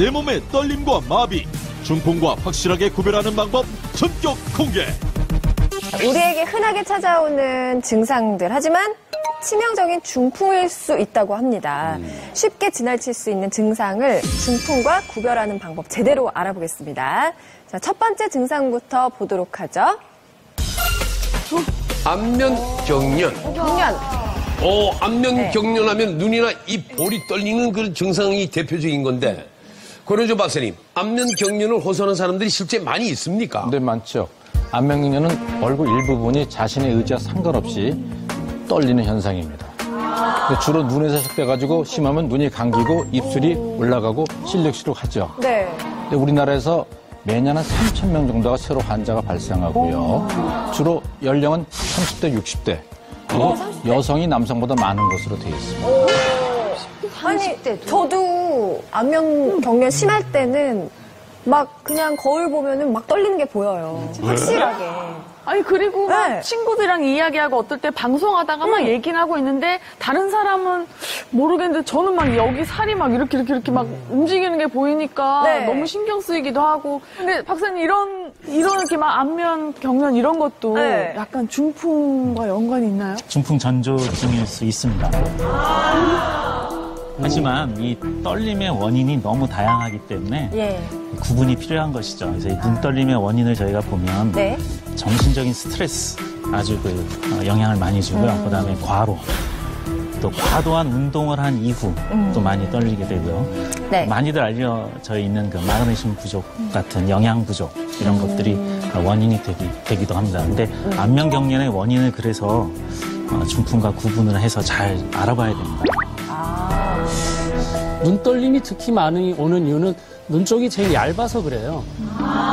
내 몸의 떨림과 마비, 중풍과 확실하게 구별하는 방법 전격 공개. 우리에게 흔하게 찾아오는 증상들, 하지만 치명적인 중풍일 수 있다고 합니다. 쉽게 지나칠 수 있는 증상을 중풍과 구별하는 방법 제대로 알아보겠습니다. 자, 첫 번째 증상부터 보도록 하죠. 안면경련. 경련. 안면경련하면 눈이나 입, 볼이 떨리는 그런 증상이 대표적인 건데, 권효조 박사님, 안면경련을 호소하는 사람들이 실제 많이 있습니까? 네, 많죠. 안면경련은 얼굴 일부분이 자신의 의지와 상관없이 떨리는 현상입니다. 주로 눈에서 시작돼가지고 심하면 눈이 감기고 입술이 올라가고 실력시록 하죠. 네. 근데 우리나라에서 매년 한 3,000명 정도가 새로 환자가 발생하고요. 주로 연령은 30대, 60대. 그리고 여성이 남성보다 많은 것으로 되어 있습니다. 아니, 저도 안면 경련 심할 때는 막 그냥 거울 보면은 막 떨리는 게 보여요. 확실하게. 아니, 그리고 막 네. 친구들이랑 이야기하고 어떨 때 방송하다가 막 얘기는 하고 있는데 다른 사람은 모르겠는데 저는 막 여기 살이 막 이렇게 막 움직이는 게 보이니까 네. 너무 신경 쓰이기도 하고. 근데 박사님 이런 이렇게 막 안면 경련 이런 것도 네. 약간 중풍과 연관이 있나요? 중풍 전조증일 수 있습니다. 하지만 이 떨림의 원인이 너무 다양하기 때문에 예. 구분이 필요한 것이죠. 그래서 이 눈떨림의 원인을 저희가 보면 네. 정신적인 스트레스 아주 영향을 많이 주고요. 그다음에 과로, 또 과도한 운동을 한 이후 또 많이 떨리게 되고요. 네. 많이들 알려져 있는 그 마그네슘 부족 같은 영양 부족 이런 것들이 원인이 되기도 합니다. 근데 안면경련의 원인을 그래서 중풍과 구분을 해서 잘 알아봐야 됩니다. 눈떨림이 특히 많이 오는 이유는 눈 쪽이 제일 얇아서 그래요.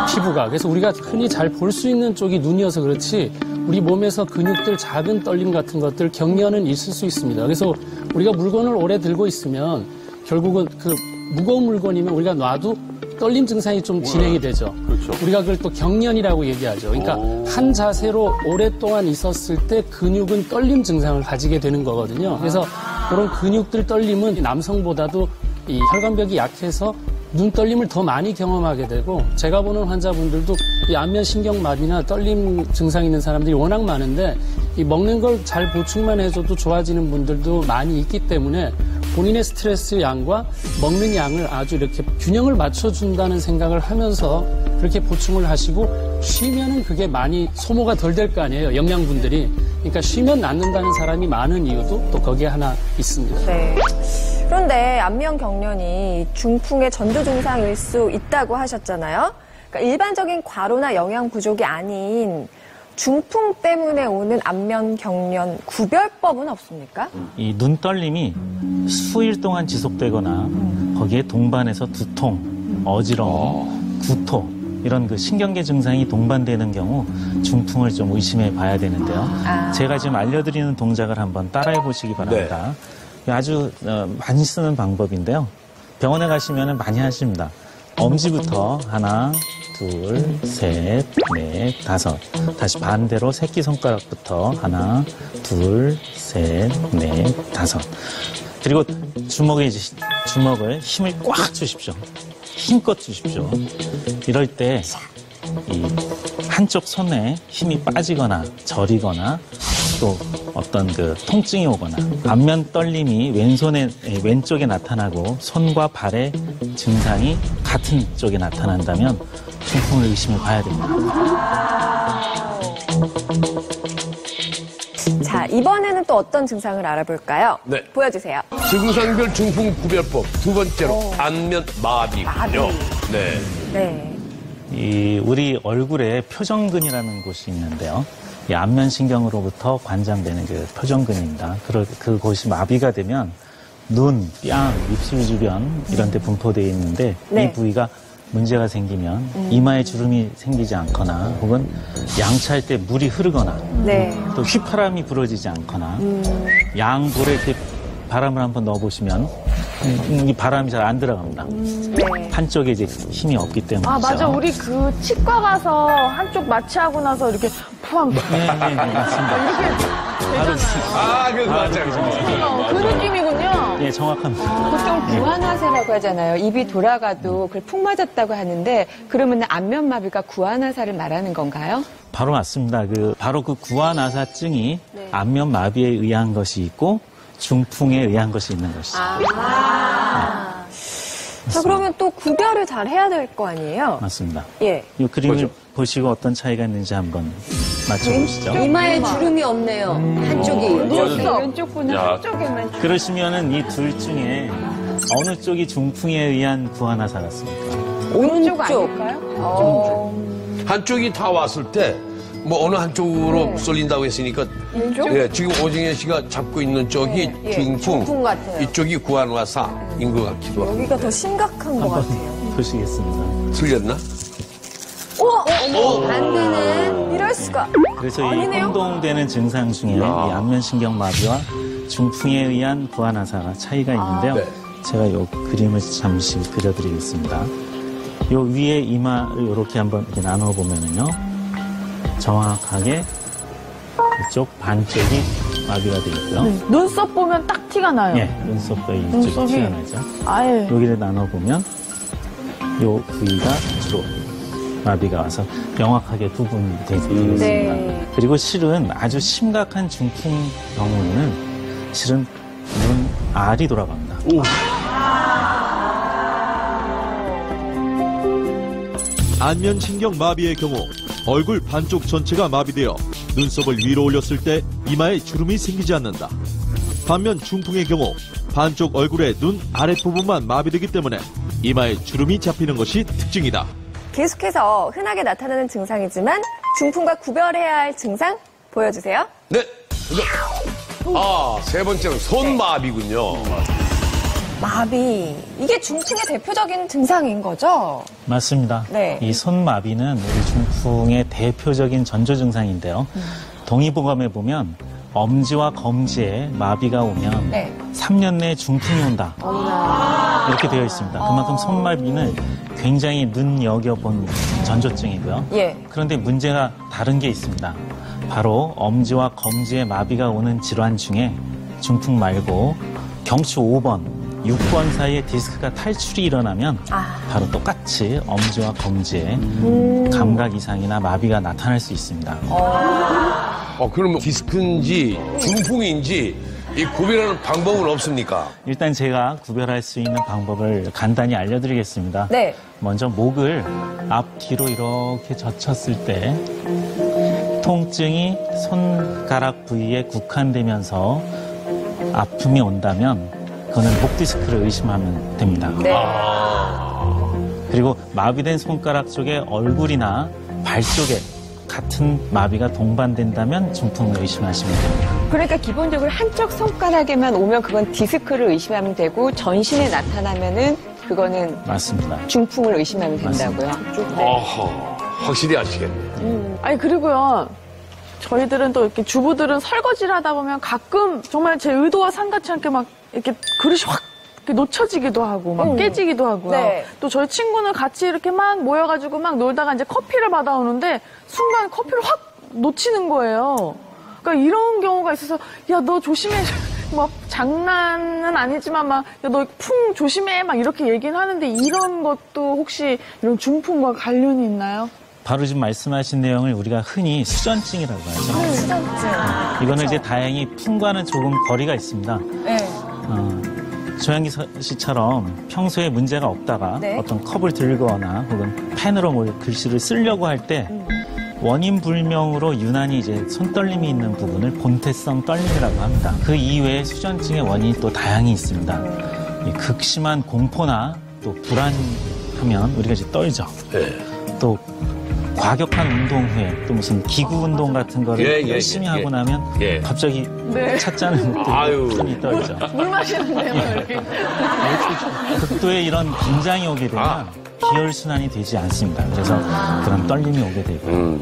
피부가. 그래서 우리가 흔히 잘 볼 수 있는 쪽이 눈이어서 그렇지 우리 몸에서 근육들 작은 떨림 같은 것들 경련은 있을 수 있습니다. 그래서 우리가 물건을 오래 들고 있으면 결국은 그 무거운 물건이면 우리가 놔도 떨림 증상이 좀 진행이 되죠. 그렇죠. 우리가 그걸 또 경련이라고 얘기하죠. 그러니까 한 자세로 오랫동안 있었을 때 근육은 떨림 증상을 가지게 되는 거거든요. 그래서 그런 근육들 떨림은 남성보다도 이 혈관벽이 약해서 눈 떨림을 더 많이 경험하게 되고 제가 보는 환자분들도 이 안면신경마비나 떨림 증상 있는 사람들이 워낙 많은데 이 먹는 걸 잘 보충만 해줘도 좋아지는 분들도 많이 있기 때문에 본인의 스트레스 양과 먹는 양을 아주 이렇게 균형을 맞춰준다는 생각을 하면서 그렇게 보충을 하시고 쉬면은 그게 많이 소모가 덜 될 거 아니에요, 영양분들이. 그러니까 쉬면 낫는다는 사람이 많은 이유도 또 거기에 하나 있습니다. 네. 그런데 안면 경련이 중풍의 전조 증상일 수 있다고 하셨잖아요. 그러니까 일반적인 과로나 영양 부족이 아닌 중풍 때문에 오는 안면 경련 구별법은 없습니까? 이 눈떨림이 수일 동안 지속되거나 거기에 동반해서 두통, 어지러움, 구토 이런 그 신경계 증상이 동반되는 경우 중풍을 좀 의심해 봐야 되는데요. 제가 지금 알려드리는 동작을 한번 따라해 보시기 바랍니다. 아주 많이 쓰는 방법인데요. 병원에 가시면 많이 하십니다. 엄지부터 하나, 둘, 셋, 넷, 다섯. 다시 반대로 새끼손가락부터 하나, 둘, 셋, 넷, 다섯. 그리고 주먹을 힘을 꽉 주십시오. 힘껏 주십시오. 이럴 때 이 한쪽 손에 힘이 빠지거나 저리거나 또 어떤 그 통증이 오거나 안면 떨림이 왼쪽에 나타나고 손과 발의 증상이 같은 쪽에 나타난다면 중풍을 의심해 봐야 됩니다. 자, 이번에는 또 어떤 증상을 알아볼까요? 네. 보여주세요. 증상별 중풍 구별법 두 번째로 안면 마비군요. 네. 네. 우리 얼굴에 표정근이라는 곳이 있는데요. 이 안면신경으로부터 관장되는 그 표정근입니다. 그곳이 마비가 되면 눈, 뺨, 입술 주변 이런 데 분포되어 있는데 네. 이 부위가 문제가 생기면 이마에 주름이 생기지 않거나 혹은 양치할 때 물이 흐르거나 네. 또 휘파람이 불어지지 않거나 양볼에 이렇게 바람을 한번 넣어보시면 이 바람이 잘 안 들어갑니다. 네. 한쪽에 이제 힘이 없기 때문이죠. 아, 맞아. 우리 그 치과 가서 한쪽 마취하고 나서 이렇게 푸앙. 네, 맞습니다. 이렇게 되잖아요. 그 맞아요. 그 느낌이군요. 예, 정확합니다. 보통 구안화사라고 하잖아요. 입이 돌아가도 그걸 푹 맞았다고 하는데 그러면 안면마비가 구안화사를 말하는 건가요? 바로 맞습니다. 바로 그 구안화사증이 안면 마비에 의한 것이 있고 중풍에 의한 것이 있는 것이죠. 자, 그러면 또 구별을 잘 해야 될 거 아니에요? 맞습니다. 예. 이 그림을 그렇죠. 보시고 어떤 차이가 있는지 한번 맞춰보시죠. 이마에 주름이 없네요. 한쪽이. 왼쪽 분은 한쪽에만. 그러시면은 이 둘 중에 어느 쪽이 중풍에 의한 구안화사 같습니까? 오른쪽 아닐까요? 한쪽이 다 왔을 때 뭐 어느 한쪽으로 쏠린다고 했으니까 예, 지금 오정현 씨가 잡고 있는 쪽이 중풍, 중풍 같아요. 이쪽이 구안화사인 것 같기도 하고. 여기가 더 심각한 것 같아요. 보시겠습니다. 틀렸나? 안 되네. 이럴 수가. 그래서 이 아니네요. 혼동되는 증상 중에 이 안면신경 마비와 중풍에 의한 구안화사가 차이가 있는데요. 네. 제가 이 그림을 잠시 그려드리겠습니다. 요 위에 이마를 이렇게 한번 이렇게 나눠보면은요. 정확하게 이쪽 반쪽이 마비가 되어 있고요. 눈썹 보면 딱 티가 나요. 예, 눈썹도 이쪽이 눈썹이 튀어나죠. 아예. 여기를 나눠보면 요 부위가 주로 마비가 와서 명확하게 구분이 되겠습니다. 네. 그리고 실은 아주 심각한 중풍 경우는 실은 눈 알이 돌아갑니다. 안면신경 마비의 경우 얼굴 반쪽 전체가 마비되어 눈썹을 위로 올렸을 때 이마에 주름이 생기지 않는다. 반면 중풍의 경우 반쪽 얼굴의 눈 아랫부분만 마비되기 때문에 이마에 주름이 잡히는 것이 특징이다. 계속해서 흔하게 나타나는 증상이지만 중풍과 구별해야 할 증상 보여주세요. 네. 세 번째는 손마비군요. 마비. 이게 중풍의 대표적인 증상인 거죠? 맞습니다. 네. 이 손마비는 우리 중풍의 대표적인 전조 증상인데요. 동의보감에 보면 엄지와 검지에 마비가 오면 네. 3년 내에 중풍이 온다. 이렇게 되어 있습니다. 그만큼 손마비는 굉장히 눈여겨본 전조증이고요. 예. 그런데 문제가 다른 게 있습니다. 바로 엄지와 검지에 마비가 오는 질환 중에 중풍 말고 경추 5번, 6번 사이에 디스크가 탈출이 일어나면 바로 똑같이 엄지와 검지에 감각 이상이나 마비가 나타날 수 있습니다. 그러면 디스크인지 중풍인지 이 구별하는 방법은 없습니까? 일단 제가 구별할 수 있는 방법을 간단히 알려드리겠습니다. 네. 먼저 목을 앞뒤로 이렇게 젖혔을 때 통증이 손가락 부위에 국한되면서 아픔이 온다면 그거는 목 디스크를 의심하면 됩니다. 네. 그리고 마비된 손가락 쪽에 얼굴이나 발 쪽에 같은 마비가 동반된다면 중풍을 의심하시면 됩니다. 그러니까 기본적으로 한쪽 손가락에만 오면 그건 디스크를 의심하면 되고 전신에 나타나면은 그거는 맞습니다. 중풍을 의심하면 된다고요. 확실히 아시겠네. 아니 그리고요. 저희들은 또 이렇게 주부들은 설거지를 하다 보면 가끔 정말 제 의도와 상같지 않게 막 이렇게 그릇이 확 이렇게 놓쳐지기도 하고 막 깨지기도 하고요. 네. 또 저희 친구는 같이 이렇게 막 모여가지고 막 놀다가 이제 커피를 받아오는데 순간 커피를 확 놓치는 거예요. 그러니까 이런 경우가 있어서 야 너 조심해. 막 장난은 아니지만 막 야 너 풍 조심해 막 이렇게 얘기는 하는데 이런 것도 혹시 이런 중풍과 관련이 있나요? 바로 지금 말씀하신 내용을 우리가 흔히 수전증이라고 하죠. 수전증. 이거는 이제 다행히 풍과는 조금 거리가 있습니다. 네. 조양기 씨처럼 평소에 문제가 없다가 네. 어떤 컵을 들거나 혹은 펜으로 뭐 글씨를 쓰려고 할 때 원인 불명으로 유난히 이제 손떨림이 있는 부분을 본태성 떨림이라고 합니다. 그 이외에 수전증의 원인이 또 다양히 있습니다. 이 극심한 공포나 또 불안하면 우리가 이제 떨죠. 또 과격한 운동 후에 또 무슨 기구 운동 같은 거를 열심히 하고 나면 갑자기 찻잔을 못 들고 손이 떨죠. 물 마시는데요, 이렇게. 극도의 이런 긴장이 오게 되면 기혈순환이 되지 않습니다. 그래서 그런 떨림이 오게 되고요.